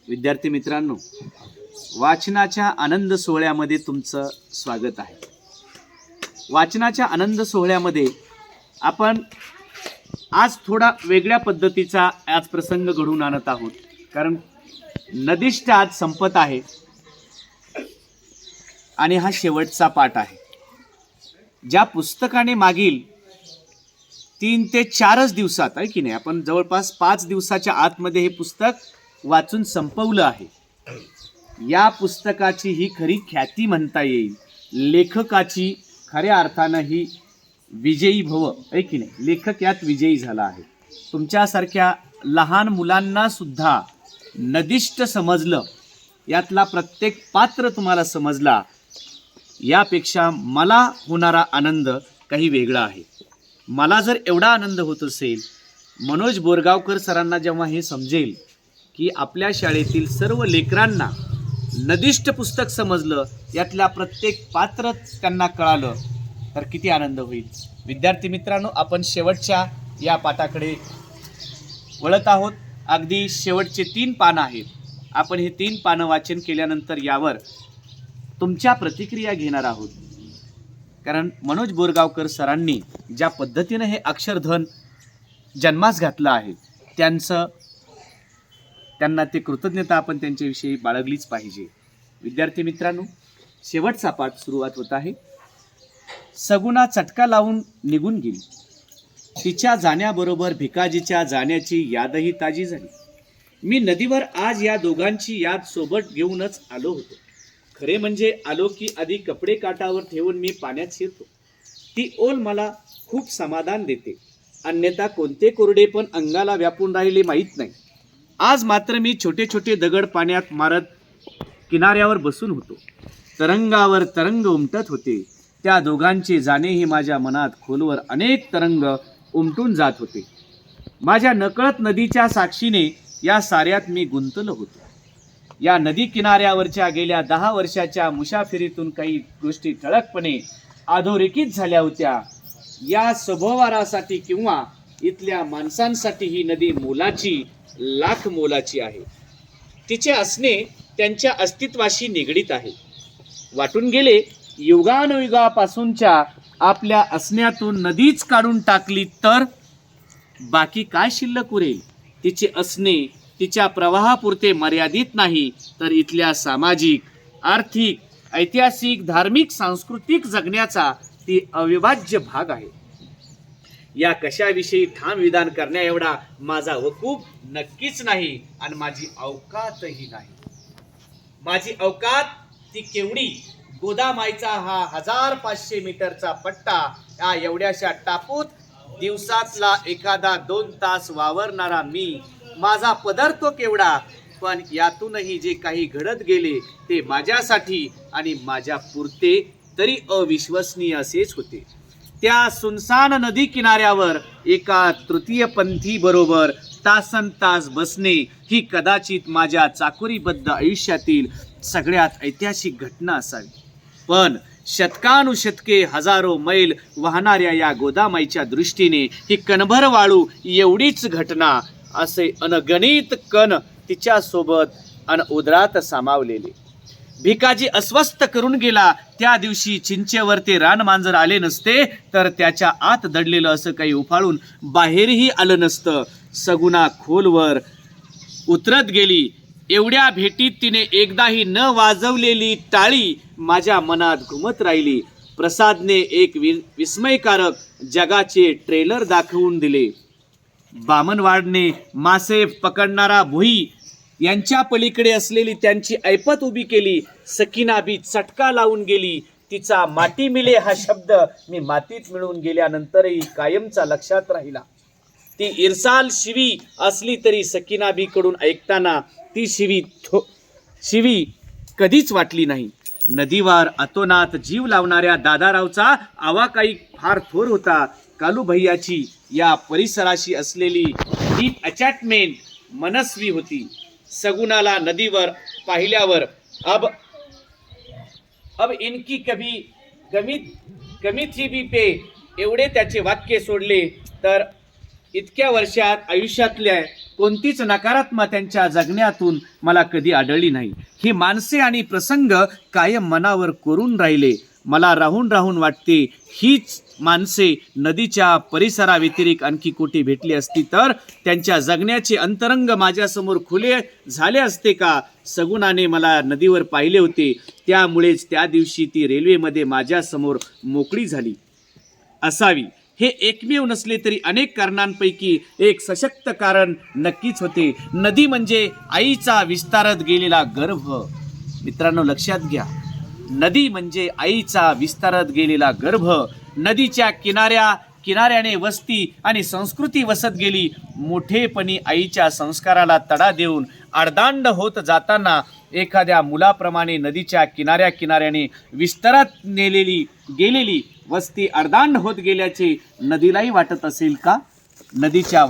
विद्यार्थी मित्रांनो, वाचनाच्या आनंद सोहळ्यामध्ये तुमचं स्वागत आहे. वाचनाच्या आनंद सोहळ्यामध्ये आपण आज थोडा वेगळ्या पद्धतीचा आज प्रसंग घडवून आणत आहोत. कारण नदिष्ट आज संपत आहे आणि हा शेवटचा पाठ आहे. ज्या पुस्तकाने मागील 3 ते 4 दिवसात आहे की नाही, आपण जवळपास 5 दिवसाच्या आतमध्ये हे पुस्तक वाचून संपवलं आहे. या पुस्तकाची ही खरी ख्याती म्हणता येईल. लेखकाची खऱ्या अर्थानं ही विजयी भव आहे की नाही, लेखक यात विजयी झाला आहे. तुमच्यासारख्या लहान मुलांना सुद्धा नदिष्ट समजलं, यातला प्रत्येक पात्र तुम्हाला समजला, यापेक्षा मला होणारा आनंद काही वेगळा आहे. मला जर एवढा आनंद होत असेल, मनोज बोरगावकर सरांना जेव्हा हे समजेल की आपल्या शाळेतील सर्व लेकरांना नदिष्ट पुस्तक समजलं, यातल्या प्रत्येक पात्र त्यांना कळालं, तर किती आनंद होईल. विद्यार्थी मित्रांनो, आपण शेवटच्या या पाठाकडे वळत आहोत. अगदी शेवटचे 3 पानं आहेत. आपण हे 3 पानं वाचन केल्यानंतर यावर तुमच्या प्रतिक्रिया घेणार आहोत. कारण मनोज बोरगावकर सरांनी ज्या पद्धतीनं हे अक्षरधन जन्मास घातलं आहे, त्यांना ते कृतज्ञता आपण त्यांच्याविषयी बाळगलीच पाहिजे. विद्यार्थी मित्रांनो, शेवटचा पाठ सुरुवात होत आहे. सगुणा चटका लावून निघून गेली. तिच्या जाण्याबरोबर भिकाजीच्या जाण्याची यादही ताजी झाली. मी नदीवर आज या दोघांची याद सोबत घेऊनच आलो होतो. खरे म्हणजे आलो की आधी कपडे काठावर ठेवून मी पाण्यात शिरतो. ती ओल मला खूप समाधान देते. अन्यथा कोणते कोरडे पण अंगाला व्यापून राहिले माहीत नाही. आज मात्र मी छोटे छोटे दगड पाण्यात मारत किनाऱ्यावर बसून होतो. तरंगावर तरंग उमटत होते. त्या दोघांचे जाणेही माझ्या मनात खोलवर अनेक तरंग उमटून जात होते. माझ्या नकळत नदीच्या साक्षीने या साऱ्यात मी गुंतलो होतो. या नदी किनाऱ्यावरच्या गेल्या 10 वर्षाच्या मुसाफिरीतून काही गोष्टी ठळकपणे अधोरेखित झाल्या होत्या. या स्वभावासाठी किंवा इथल्या माणसांसाठी ही नदी मोलाची, लाख मोलाची आहे. तिचे असणे त्यांच्या अस्तित्वाशी निगडीत आहे. वाटून गेले युगानुयुगापासूनच्या आपल्या असण्यातून नदीच काढून टाकली तर बाकी काय शिल्लक उरेल. तिचे असणे तिच्या प्रवाहापुरते मर्यादित नाही, तर इथल्या सामाजिक, आर्थिक, ऐतिहासिक, धार्मिक, सांस्कृतिक जगण्याचा ती अविभाज्य भाग आहे. या कशाविषयी ठाम विधान करण्या एवढा माझा वकूफ नक्कीच नाही आणि माझी अवकातही नाही. माझी अवकात ती केवढी? गोदामाईचा हा 1500 मीटरचा पट्टा, या एवढ्याशा टापूत दिवसातला एखादा 2 तास वावरणारा मी, माझा पदर तो केवढा. पण यातूनही जे काही घडत गेले ते माझ्यासाठी आणि माझ्या पुरते तरी अविश्वसनीय असेच होते. त्या सुनसान नदी किनाऱ्यावर एका तृतीयपंथी बरोबर तासनतास बसणे ही कदाचित माझ्या चाकोरीबद्ध आयुष्यातील सगळ्यात ऐतिहासिक घटना असावी. पण शतकानुशतके हजारो मैल वाहणाऱ्या या गोदामाईच्या दृष्टीने ही कणभर वाळू एवढीच घटना, असे अनगणित कण तिच्यासोबत उदरात सामावलेले. भिकाजी अस्वस्थ करून गेला. त्या दिवशी चिंचेवर ते रानमांजर आले नसते तर त्याच्या आत दडलेलं असं काही उफाळून बाहेरही आलं नसतं. सगुणा खोलवर उतरत गेली. एवढ्या भेटीत तिने एकदाही न वाजवलेली टाळी माझ्या मनात घुमत राहिली. प्रसादने एक विस्मयकारक जगाचे ट्रेलर दाखवून दिले. बामनवाडने मासे पकडणारा भुई यांच्या पलीकडे असलेली त्यांची ऐपत उभी केली. सकीना बी चटका लावून गेली. तिचा माती मिले हा शब्द मी मातीत मिळून गेल्यानंतरही कायमचा लक्षात राहिला. ती इरसाल शिवी असली तरी सकीना बी कडून ऐकताना ती शिवी कधीच वाटली नाही. नदीवर अतोनात जीव लावणाऱ्या दादारावचा आवाकाई फार थोर होता. कालू भैयाची या परिसराशी असलेली डीप अटॅचमेंट मनस्वी होती. सगुणाला नदीवर पाहिल्यावर अब इनकी कभी कमी थी भी पे एवढे त्याचे वाक्य सोडले तर इतक्या वर्षात आयुष्यातल्या कोणतीच नकारात्मक त्यांच्या जगण्यातून मला कधी आढळली नाही. ही माणसे आणि प्रसंग कायम मनावर कोरून राहिले. मला राहून राहून वाटते हीच माणसे नदीच्या परिसराव्यतिरिक्त आणखी कोठे भेटली असती तर त्यांच्या जगण्याचे अंतरंग माझ्यासमोर खुले झाले असते का. सगुणाने मला नदीवर पाहिले होते, त्यामुळेच त्या दिवशी ती रेल्वेमध्ये माझ्यासमोर मोकळी झाली असावी. हे एकमेव नसले तरी अनेक कारणांपैकी एक सशक्त कारण नक्कीच होते. नदी म्हणजे आईचा विस्तारत गेलेला गर्भ. मित्रांनो लक्षात घ्या, नदी म्हणजे आईचा विस्तारत गेलेला गर्भ. नदीच्या किनाऱ्याने वस्ती आणि संस्कृती वसत गेली. मोठेपणी आईच्या संस्काराला तडा देऊन आडदांड होत जाताना एखाद्या मुलाप्रमाणे नदीच्या किनाऱ्याने विस्तारत गेलेली वस्ती अर्धांड होत गेल्याचे नदीलाही वाटत असेल का. नदीच्या